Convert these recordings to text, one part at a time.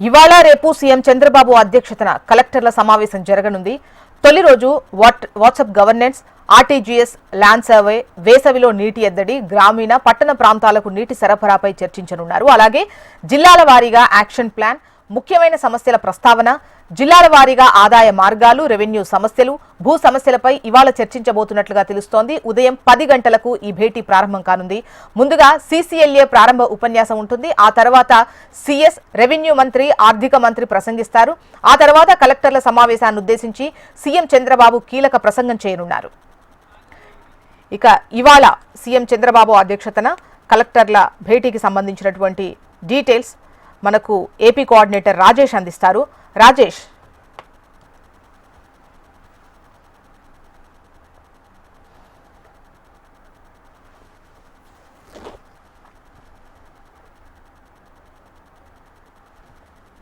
ఇవాళ రేపు సీఎం చంద్రబాబు అధ్యక్షతన కలెక్టర్ల సమావేశం జరగనుంది. తొలి రోజు WhatsApp governance, RTGS, land survey, వేసవిలో నీటి ఎద్దడి, గ్రామీణ పట్టణ ప్రాంతాలకు నీటి సరఫరాపై చర్చించనున్నారు. అలాగే జిల్లాల వారీగా యాక్షన్ ప్లాన్, ముఖ్యమైన సమస్యల ప్రస్తావన, జిల్లాల వారీగా ఆదాయ మార్గాలు, రెవెన్యూ సమస్యలు, భూ సమస్యలపై ఇవాళ చర్చించబోతున్నట్లుగా తెలుస్తోంది. ఉదయం 10 గంటలకు ఈ భేటీ ప్రారంభం కానుంది. ముందుగా సీసీఎల్ఏ ప్రారంభ ఉపన్యాసం ఉంటుంది. ఆ తర్వాత సీఎస్, రెవెన్యూ మంత్రి, ఆర్థిక మంత్రి ప్రసంగిస్తారు. ఆ తర్వాత కలెక్టర్ల సమావేశాన్ని ఉద్దేశించి సీఎం చంద్రబాబు కీలక ప్రసంగం చేయనున్నారు. ఇక ఇవాళ సీఎం చంద్రబాబు అధ్యక్షతన కలెక్టర్ల భేటీకి సంబంధించినటువంటి డీటెయిల్స్ మనకు ఏపీ కోఆర్డినేటర్ రాజేష్ అందిస్తారు. రాజేష్,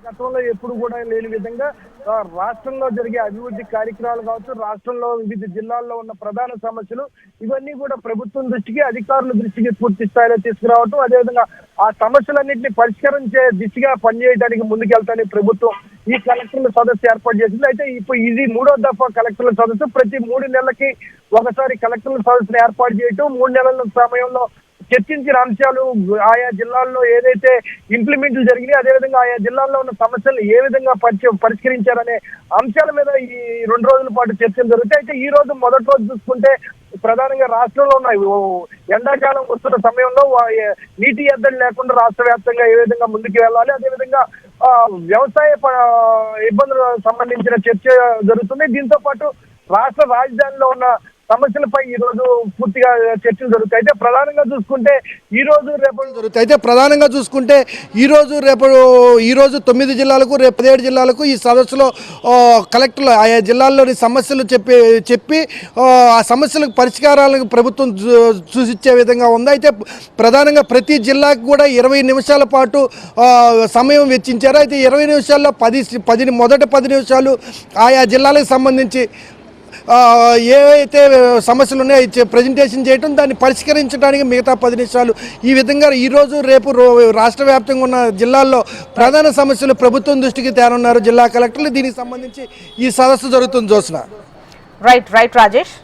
గతంలో ఎప్పుడు కూడా లేని విధంగా రాష్ట్రంలో జరిగే అభివృద్ధి కార్యక్రమాలు కావచ్చు, రాష్ట్రంలో వివిధ జిల్లాల్లో ఉన్న ప్రధాన సమస్యలు ఇవన్నీ కూడా ప్రభుత్వం దృష్టికి, అధికారుల దృష్టికి పూర్తి స్థాయిలో తీసుకురావటం, అదేవిధంగా ఆ సమస్యలన్నింటినీ పరిష్కరించే దిశగా పనిచేయడానికి ముందుకెళ్తాని ప్రభుత్వం ఈ కలెక్టర్ల సదస్సు ఏర్పాటు చేసింది. అయితే ఇప్పుడు ఇది 3వ దఫా కలెక్టర్ల సదస్సు. ప్రతి 3 నెలలకి ఒకసారి కలెక్టర్ల సదస్సును ఏర్పాటు చేయటం, 3 నెలల సమయంలో చర్చించిన అంశాలు, ఆయా జిల్లాల్లో ఏదైతే ఇంప్లిమెంట్లు జరిగినాయి, అదేవిధంగా ఆయా జిల్లాల్లో ఉన్న సమస్యలు ఏ విధంగా పరిష్కరించారనే అంశాల మీద ఈ 2 రోజుల పాటు చర్చలు జరుగుతాయి. అయితే ఈ రోజు మొదటి రోజు చూసుకుంటే ప్రధానంగా రాష్ట్రంలో ఉన్న ఎండాకాలం వస్తున్న సమయంలో నీటి ఎద్దడి లేకుండా రాష్ట్ర వ్యాప్తంగా ఏ విధంగా ముందుకు వెళ్ళాలి, అదేవిధంగా వ్యవసాయ ఇబ్బందులకు సంబంధించిన చర్చ జరుగుతుంది. దీంతో పాటు రాష్ట్ర రాజధానిలో ఉన్న సమస్యలపై ఈ రోజు పూర్తిగా చర్చలు జరుగుతాయి. అయితే ప్రధానంగా చూసుకుంటే ఈ రోజు రేపు ఈ రోజు 9 జిల్లాలకు, రేపు 17 జిల్లాలకు ఈ సదస్సులో కలెక్టర్లు ఆయా జిల్లాల్లోని సమస్యలు చెప్పి ఆ సమస్యలకు పరిష్కారాలకు ప్రభుత్వం సూచించే విధంగా ఉంది. అయితే ప్రధానంగా ప్రతి జిల్లాకు కూడా 20 నిమిషాల పాటు సమయం వెచ్చించారు. అయితే 20 నిమిషాల్లో మొదటి 10 నిమిషాలు ఆయా జిల్లాలకు సంబంధించి ఏవైతే సమస్యలు ఉన్నాయో ప్రజెంటేషన్ చేయడం, దాన్ని పరిష్కరించడానికి మిగతా 10 నిమిషాలు. ఈ విధంగా ఈరోజు రేపు రాష్ట్ర వ్యాప్తంగా ఉన్న జిల్లాల్లో ప్రధాన సమస్యలు ప్రభుత్వం దృష్టికి తేనున్నారు జిల్లా కలెక్టర్లు. దీనికి సంబంధించి ఈ సదస్సు జరుగుతుంది. జోస్నా. రైట్ రాజేష్.